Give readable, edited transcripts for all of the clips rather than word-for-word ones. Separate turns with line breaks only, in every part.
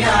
या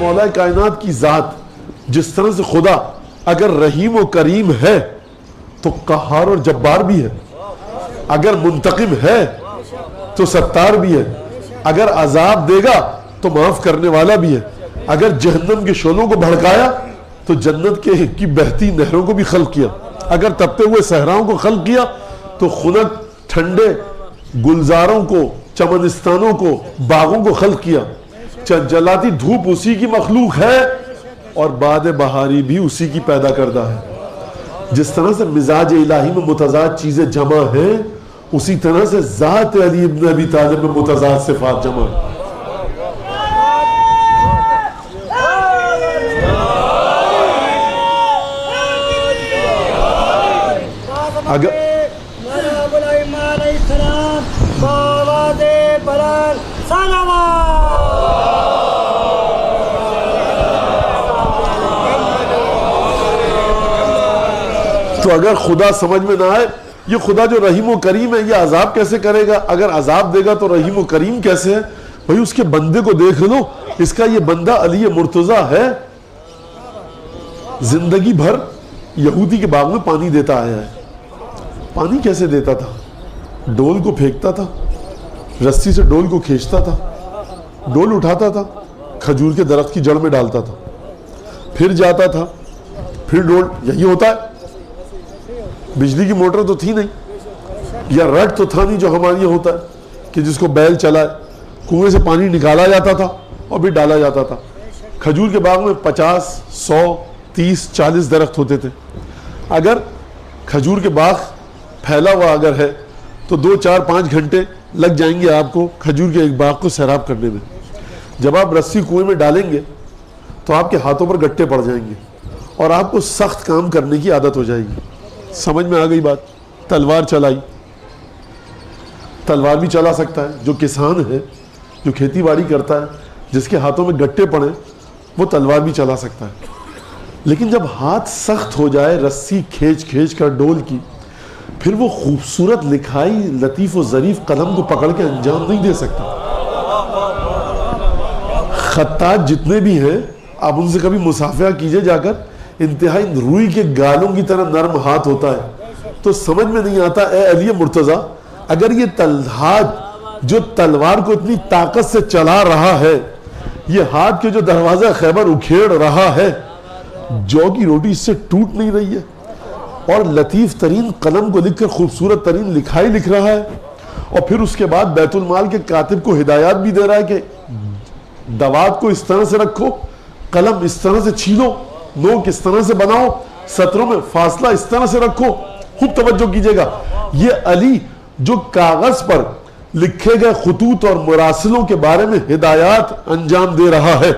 मौला कायनात की जात जिस तरह से खुदा अगर रहीम और करीम है तो कहार और जब्बार भी है, अगर मुंतकिम है तो सत्तार भी है, अगर अजाब देगा तो माफ करने वाला भी है, अगर जहन्नम के शोलों को भड़काया तो जन्नत के की बहती नहरों को भी खल्क किया, अगर तपते हुए सहराओं को खल्क किया तो खुनक ठंडे गुलजारों को, चमनिस्तानों को, बागों को खल्क किया। जलाती धूप उसी की मखलूक है और बाद बहारी भी उसी की पैदा करदा है। जिस तरह से मिजाज इलाही में मुतजाद चीजें जमा हैं, उसी तरह से ज़ात अली इब्न अबी तालिब में मुतजाद सिफात जमा है। अगर तो अगर खुदा समझ में ना आए, ये खुदा जो रहीम व करीम है, ये अजाब कैसे करेगा? अगर अजाब देगा तो रहीम व करीम कैसे है? भाई उसके बंदे को देख लो, इसका ये बंदा अली मुर्तजा है, जिंदगी भर यहूदी के बाग में पानी देता आया है। पानी कैसे देता था? डोल को फेंकता था, रस्सी से डोल को खींचता था, डोल उठाता था, खजूर के दरख्त की जड़ में डालता था, फिर जाता था, फिर डोल। यही होता है। बिजली की मोटर तो थी नहीं, या रट तो था नहीं जो हमारे यहाँ होता है कि जिसको बैल चलाए, कुएं से पानी निकाला जाता था और भी डाला जाता था। खजूर के बाग में 50, 100, 30, 40 दरख्त होते थे। अगर खजूर के बाग फैला हुआ अगर है तो 2, 4, 5 घंटे लग जाएंगे आपको खजूर के एक बाग को सैराब करने में। जब आप रस्सी कुएं में डालेंगे तो आपके हाथों पर गट्टे पड़ जाएंगे और आपको सख्त काम करने की आदत हो जाएगी। समझ में आ गई बात? तलवार चलाई, तलवार भी चला सकता है जो किसान है, जो खेती बाड़ी करता है, जिसके हाथों में गट्टे पड़े वो तलवार भी चला सकता है। लेकिन जब हाथ सख्त हो जाए रस्सी खींच खींच कर डोल की, फिर वो खूबसूरत लिखाई लतीफ और ज़रीफ कलम को पकड़ के अंजाम नहीं दे सकता। खत्तात जितने भी हैं आप उनसे कभी मुसाफिया कीजिए जाकर, इंतहाई रूई के गालों की तरह नरम हाथ होता है। तो समझ में नहीं आता ए अली मुर्तजा, अगर ये हाथ जो तलवार को इतनी ताकत से चला रहा है, ये हाथ के जो दरवाजा खैबर उखेड़ रहा है, जौ की रोटी इससे टूट नहीं रही है और लतीफ तरीन कलम को लिखकर खूबसूरत तरीन लिखाई लिख रहा है, और फिर उसके बाद बैतुल माल के कातिब को हिदायत भी दे रहा है कि दवात को इस तरह से रखो, कलम इस तरह से छीलो, नोक इस तरह से बनाओ, सत्रों में फासला इस तरह से रखो। खूब तवज्जो कीजिएगा, ये अली जो कागज पर लिखे गए खुतूत और मुरासिलों के बारे में हिदायत अंजाम दे रहा है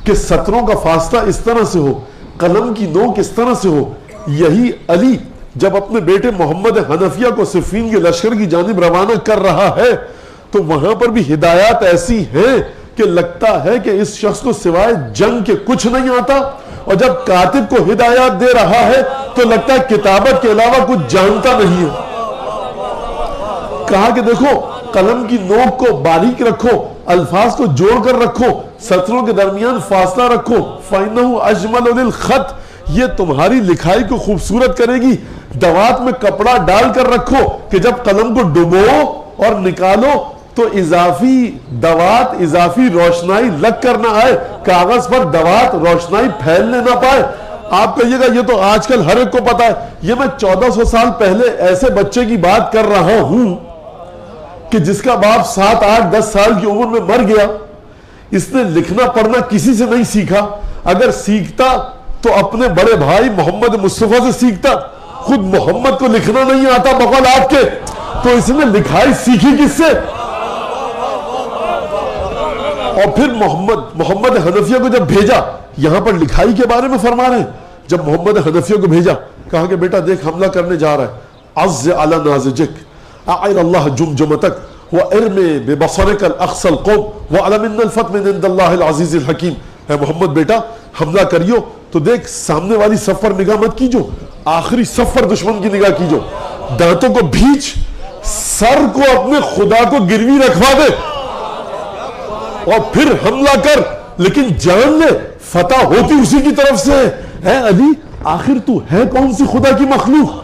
कि सत्रों का फासला इस तरह से हो, कलम की नोक इस तरह से हो। यही अली जब अपने बेटे मोहम्मद हनफिया को सिफीन के लश्कर की जानिब रवाना कर रहा है तो वहां पर भी हिदायत ऐसी है कि लगता है कि इस शख्स को सिवाय जंग के कुछ नहीं आता, और जब कातिब को हिदायत दे रहा है तो लगता है किताबत के अलावा कुछ जानता नहीं है। कहा कि देखो कलम की नोक को बारीक रखो, अल्फाज को जोड़कर रखो, सत्रों के दरमियान फासला रखो, फ़इन्नहु अजमलु लिल खत, ये तुम्हारी लिखाई को खूबसूरत करेगी। दवात में कपड़ा डालकर रखो कि जब कलम को डुबो और निकालो तो इजाफी दवात, इजाफी रोशनाई लग कर ना आए, कागज पर दवात रोशनाई फैलने ना पाए। आप कहिएगा ये तो आजकल हर एक को पता है, ये मैं 1400 साल पहले ऐसे बच्चे की बात कर रहा हूं कि जिसका बाप 7, 8, 10 साल की उम्र में मर गया। इसने लिखना पढ़ना किसी से नहीं सीखा, अगर सीखता तो अपने बड़े भाई मोहम्मद मुस्तफा से सीखता। खुद मोहम्मद को लिखना नहीं आता बकौल आपके, तो इसने लिखाई सीखी किससे? और फिर मोहम्मद हनफिया को जब भेजा, यहां पर लिखाई के बारे में फरमा रहे हैं, जब मोहम्मद हनफिया को भेजा, कहा कि बेटा देख हमला करने जा रहा है, अज़्ज़ अला नाज़िजिक अअर अल्लाह जुमजुमतक व इरमे बिबसरिकल अक़सल क़ौम व अलम मिनल फत मिन इंदल्लाहिल अज़ीज़िल हकीम। है मोहम्मद बेटा हमला करियो, तो देख सामने वाली सफ पर निगाह मत कीजो, आखिरी सफ पर दुश्मन की निगाह कीजो, दांतों को भींच, सर को अपने खुदा को गिरवी रखवा दे और फिर हमला कर, लेकिन जान ले फतह होती उसी की तरफ से है। अली आखिर तू है कौन सी खुदा की मखलूक?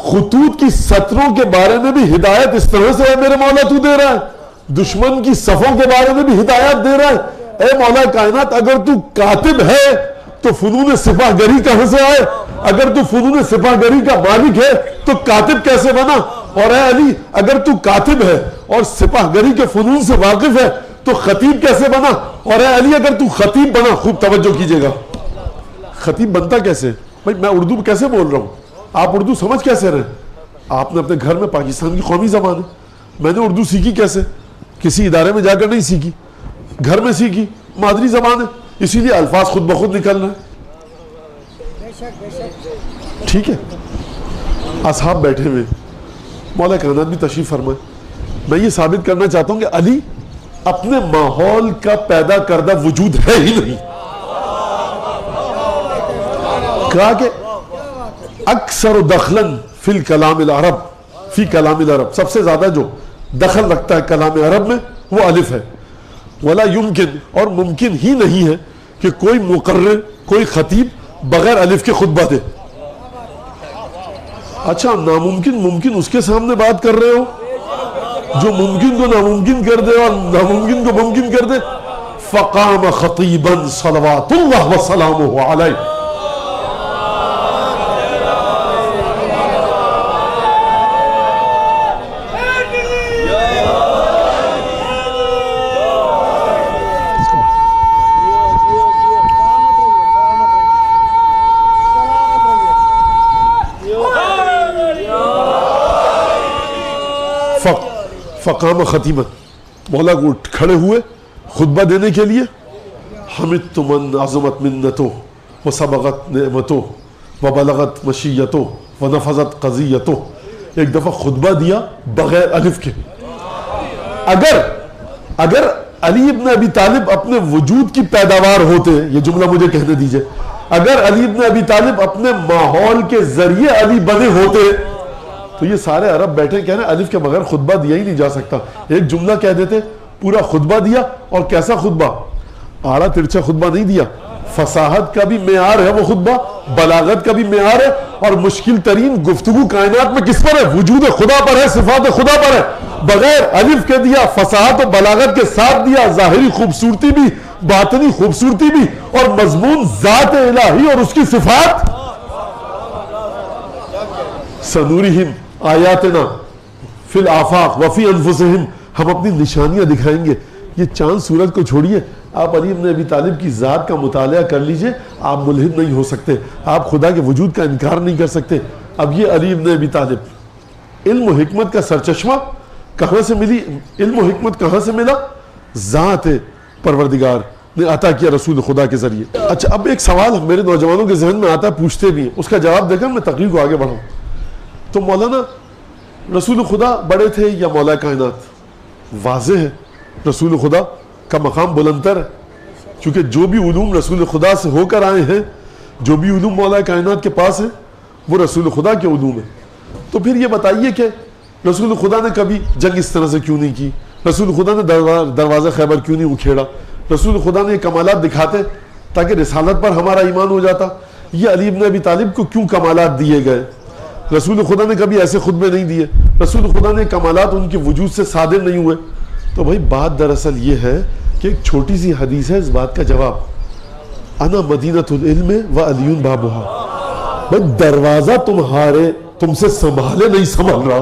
खुतूत की सतरों के बारे में भी हिदायत इस तरह से है मेरे मौला तू दे रहा है, दुश्मन की सफों के बारे में भी हिदायत दे रहा है। ए मौला कायनात, अगर तू कातिब है तो फुनून सिपाहगरी कहां से आए? अगर तू फुनून सिपाहगरी का मालिक है तो कातिब कैसे बना? और है अली, अगर तू कातिब है और सिपाहगरी के फुनून से वाकिफ है तो खतीब कैसे बना? और है अली, अगर तू खतीब बना, खूब तवज्जो कीजिएगा, खतीब बनता कैसे? भाई मैं उर्दू कैसे बोल रहा हूं, आप उर्दू समझ कैसे रहे? आपने अपने घर में पाकिस्तान की कौमी जबान है, मैंने उर्दू सीखी कैसे? किसी इदारे में जाकर नहीं सीखी, घर में सीखी, मादरी जबान है, इसीलिए अल्फाज खुद ब खुद निकल रहे हैं। ठीक है, असहाब बैठे हुए, मौला कायनात भी तशरीफ फरमाए। मैं ये साबित करना चाहता हूं कि अली अपने माहौल का पैदा करदा वजूद है ही नहीं। कहा कि अक्सर दखलन फिल कलाम अरब, फी कलाम अरब, सबसे ज्यादा जो दखल रखता है कलाम अरब में वो अलिफ है। वला युमकिन, और मुमकिन ही नहीं है कि कोई मुकर्रिर, कोई खतीब बगैर अलिफ के खुतबा दे। अच्छा, नामुमकिन मुमकिन उसके सामने बात कर रहे हो जो मुमकिन को नामुमकिन कर दे और नामुमकिन को मुमकिन कर दे। फ़क़ाम खतीबन सलवातुल्लाह व सलामुहु अलैहि, फ़क़ाम खतीबन, मौला को उठ खड़े हुए खुतबा देने के लिए। हमिद तुमन अज़मत मिन्नतो व सबगत नेमतो व बलगत मशीयतो व नफज़त क़ज़ियतो। एक दफ़ा खुतबा दिया बगैर अलिफ के। अगर अली इब्न अबी तालिब अपने वजूद की पैदावार होते, ये जुमला मुझे कहने दीजिए, अगर अली इब्न अबी तालिब अपने माहौल के जरिए अली बने होते तो ये सारे अरब बैठे कह रहे हैं अलिफ के बगैर खुतबा दिया ही नहीं जा सकता। एक जुमला कह देते, पूरा खुतबा दिया, और कैसा खुतबा? आड़ा तिरछा खुतबा नहीं दिया, फसाहत का भी मेयार है वो खुतबा, बलागत का भी मेयार है, और मुश्किल तरीन गुफ्तगू कायनात में किस पर है? वजूद खुदा पर है, सिफात खुदा पर है। बगैर अलिफ के दिया, फसाहत और बलागत के साथ दिया, जाहिरी खूबसूरती भी, बातनी खूबसूरती भी, और मजमून जात इलाही और उसकी सिफात। सनूरिहिम आयातना फिल आफाक वफी अनफुसिहिम, हम अपनी निशानियां दिखाएंगे। ये चांद सूरज को छोड़िए, आप अली इब्न अबी तालिब की ज़ात का मुतालिया कर लीजिए, आप मुल्हिद नहीं हो सकते, आप खुदा के वजूद का इनकार नहीं कर सकते। अब ये अली इब्न अबी तालिब, इल्म हिकमत का सरचश्मा कहाँ से मिली? इल्म हिकमत कहाँ से मिला? ज़ात परवरदिगार ने अता किया रसूल खुदा के जरिए। अच्छा, अब एक सवाल मेरे नौजवानों के जहन में आता है, पूछते भी हैं, उसका जवाब देकर मैं तकरीर को आगे बढ़ाऊँ। तो मौलाना रसूल खुदा बड़े थे या मौला कायनात? वाज़ेह है रसूल खुदा का मकाम बुलंदतर है, क्योंकि जो भी उलूम रसूल खुदा से होकर आए हैं, जो भी उलूम मौला कायनात के पास है, वो रसूल खुदा के उलूम है। तो फिर ये बताइए कि रसूल खुदा ने कभी जंग इस तरह से क्यों नहीं की? रसूल खुदा ने दरवाज़ा खैबर क्यों नहीं उखेड़ा? रसूल खुदा ने कमालात दिखाते ताकि रिसालत पर हमारा ईमान हो जाता। ये अली इब्न अबी तालिब को क्यों कमालात दिए गए? रसूल खुदा ने कभी ऐसे खुतबे नहीं दिए, रसूल खुदा ने कमालात उनके वजूद से सादिर नहीं हुए। तो भाई बात दरअसल ये है कि एक छोटी सी हदीस है इस बात का जवाब, अना मदीनतुल इल्म व अलियुन बाबुहा। भाई दरवाजा तुमसे संभाले नहीं संभल रहा।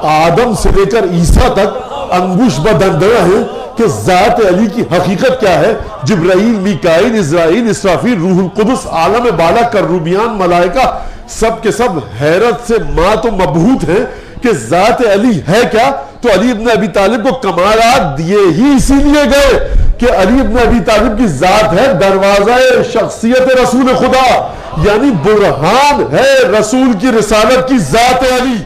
आदम से लेकर ईसा तक अंगुश बदंदरा है कि ज़ात अली की हकीकत क्या है। जिब्राइल, मीकाईल, इज़राइल, इसराफील, रूहुल कुदस, आलम बाला, कर्रूबियान, मलाइका, सब के सब हैरत से मां तो मबहूत है कि ज़ात अली है क्या। तो अली इब्न अबी तालिब को कमालात दिए ही इसीलिए गए कि अली इब्न अबी तालिब की ज़ात है दरवाजा शख्सियत रसूल खुदा, यानी बुरहान है रसूल की रिसालत की ज़ात अली।